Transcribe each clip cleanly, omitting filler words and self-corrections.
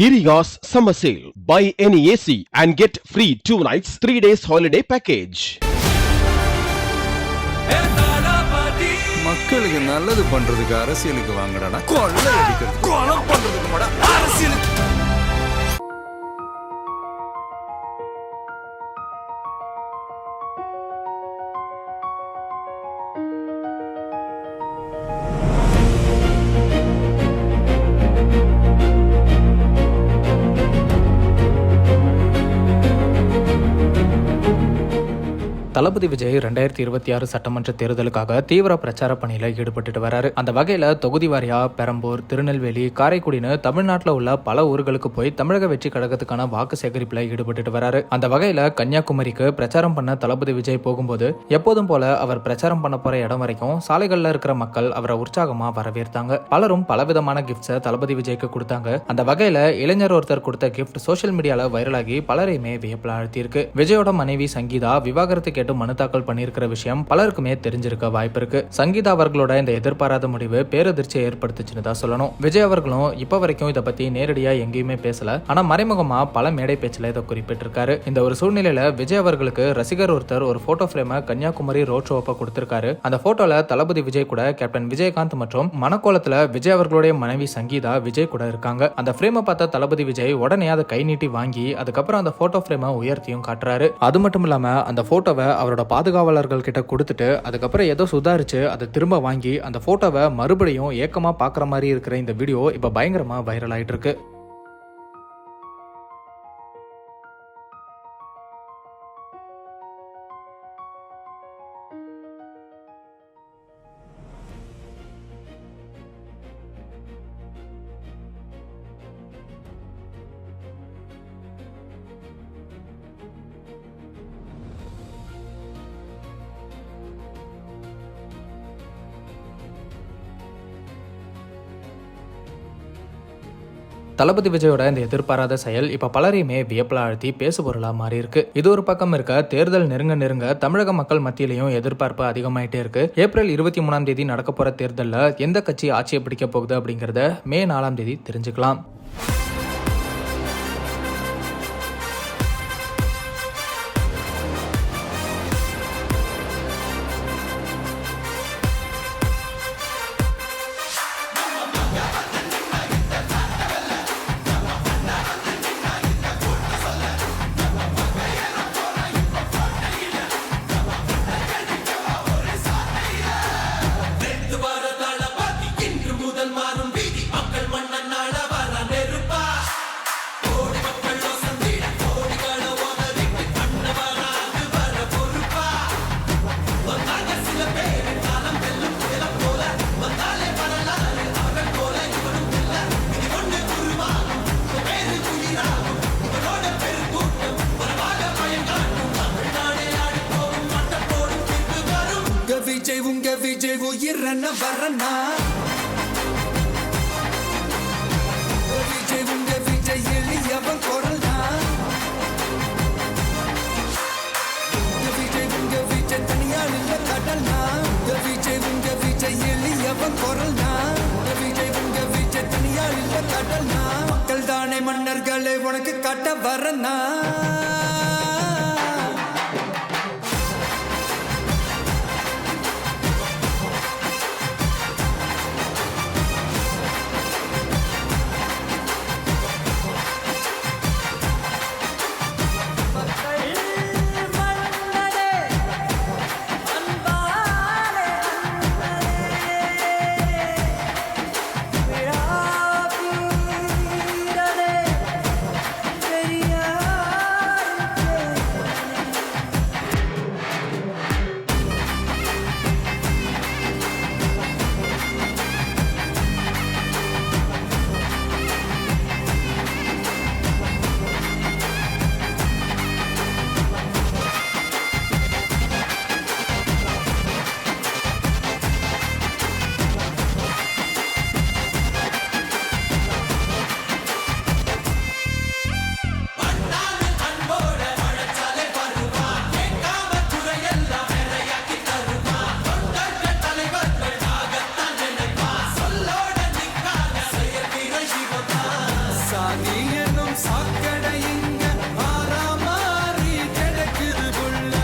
Giriya's summer sale. Buy any AC and get free 2 nights, 3 days holiday package. மக்களுக்கு நல்லது பண்றதுக்கு அரசியலுக்கு வாங்கடா, கொள்ளை அடிக்கிறது கொலை பண்றதுக்கு மாடா அரசியலுக்கு. தளபதி விஜய் 2026 சட்டமன்ற தேர்தலுக்காக தீவிர பிரச்சார பணியில ஈடுபட்டு வராரு. அந்த வகையில தொகுதி வாரியா பெரம்பூர், திருநெல்வேலி, காரைக்குடின்னு தமிழ்நாட்டில் உள்ள பல ஊர்களுக்கு போய் தமிழக வெற்றி கழகத்துக்கான வாக்கு சேகரிப்புல ஈடுபட்டு வராரு. அந்த வகையில கன்னியாகுமரிக்கு பிரச்சாரம் பண்ண தளபதி விஜய் போகும்போது எப்போதும் போல அவர் பிரச்சாரம் பண்ண போற இடம் வரைக்கும் சாலைகள்ல இருக்கிற மக்கள் அவரை உற்சாகமா வரவேற்றாங்க. பலரும் பலவிதமான கிஃப்ட்ஸை தளபதி விஜய்க்கு கொடுத்தாங்க. அந்த வகையில இளைஞர் ஒருத்தர் கொடுத்த கிஃப்ட் சோசியல் மீடியால வைரலாகி பலரையுமே வியப்பில் ஆழ்த்தியிருக்கு. விஜயோட மனைவி சங்கீதா விவாகரத்து கேட்டு மனு தாக்கல் பண்ணியிருக்கிற விஷயம் பலருக்குமே தெரிஞ்சிருக்க வாய்ப்பு இருக்கு. சங்கீதா அவர்களோட இந்த எதிர்பாராத முடிவு பேரதிர்ச்சியை ஏற்படுத்துச்சுன்னு தான் சொல்லணும். விஜய் அவர்களும் இப்ப வரைக்கும் இதை பத்தி நேரடியா எங்கேயுமே பேசல. ஆனா மறைமுகமா பல மேடை பேச்சுல இதை குறிப்பிட்டிருக்காரு. இந்த ஒரு சூழ்நிலையில விஜய் அவர்களுக்கு ரசிகர் ஒருத்தர் ஒரு போட்டோ ஃப்ரேமை கன்னியாகுமரி ரோட் ஷோப்ப கொடுத்திருக்காரு. அந்த போட்டோல தளபதி விஜய் கூட கேப்டன் விஜயகாந்த் மற்றும் மணக்கோலத்துல விஜய் அவர்களுடைய மனைவி சங்கீதா விஜய் கூட இருக்காங்க. அந்த ஃப்ரேமை பார்த்த தளபதி விஜய் உடனே அதை கை நீட்டி வாங்கி அதுக்கப்புறம் அந்த போட்டோ ஃப்ரேமை உயர்த்தியும் காட்டுறாரு. அது மட்டும் இல்லாம அந்த போட்டோவை அவரோட பாதுகாவலர்கள் கிட்ட கொடுத்துட்டு அதுக்கப்புறம் ஏதோ சுதாரிச்சு அதை திரும்ப வாங்கி அந்த போட்டோவை மறுபடியும் ஏக்கமா பாக்குற மாதிரி இருக்கிற இந்த வீடியோ இப்ப பயங்கரமா வைரல் ஆயிட்டு இருக்கு. தளபதி விஜயோட இந்த எதிர்பாராத செயல் இப்ப பலரையுமே வியப்பில் ஆழ்த்தி பேசுபொருளா மாறி இருக்கு. இது ஒரு பக்கம் இருக்க, தேர்தல் நெருங்க தமிழக மக்கள் மத்தியிலையும் எதிர்பார்ப்பு அதிகமாயிட்டே இருக்கு. ஏப்ரல் 23 நடக்க போற தேர்தல்ல எந்த கட்சி ஆட்சியை பிடிக்க போகுது அப்படிங்கறத மே 4 தெரிஞ்சுக்கலாம். உங்க விஜய் உயிரன வரனா, விஜய் உங்க விஜய் எளியவன் குரல்னா, விஜய் உங்க விஜய் தனியால் இல்ல கடல்னா, விஜய் உங்க விஜய் எளியவன் குரல்னா, விஜய் உங்க விஜய் தனியால் இல்ல கடல்னா, மக்கள் தானே மன்னர்களே உனக்கு காட்ட வரனா. சாக்கடை இங்க ஆறாமாறி கிடக்குது புள்ள.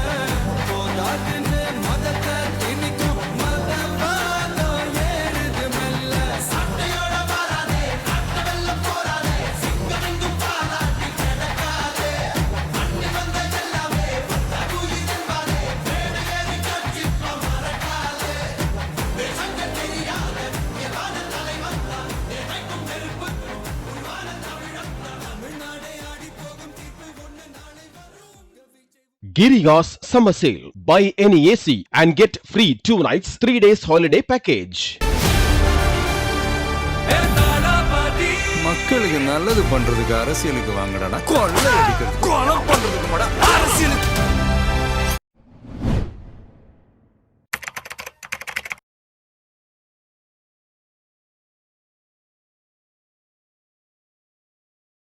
போதாதுன்னு மதத்தை திணிக்கும் மதவாதம் ஏறுது மெல்ல. சட்டையோட வராதே அட்ட வெள்ளம் போராதே சிங்கமெங்கும் பாராட்டி கிடக்காதே. அண்ணி வந்த எல்லாமே வந்த உயிர் என்பாரே மேடு ஏறி கட்சிப்ப மறக்காதே. தேசங்க தெரியாத எவான தலைவன் தான் நினைக்கும் நெருப்புக்கும் உருவான தமிழன் தான். தமிழ்நாடே ஆடி போகும் தீர்ப்பு ஒன்று நாளை வரும். Giriga's summer sale. Buy any AC and get free 2 nights 3 days holiday package. மக்களுக்கு நல்லது பண்றதுக்கு அரசியலுக்கு வாங்கடா கொள்ளை அடிக்கிறது கொலை பண்றதுக்கு அரசியலுக்கு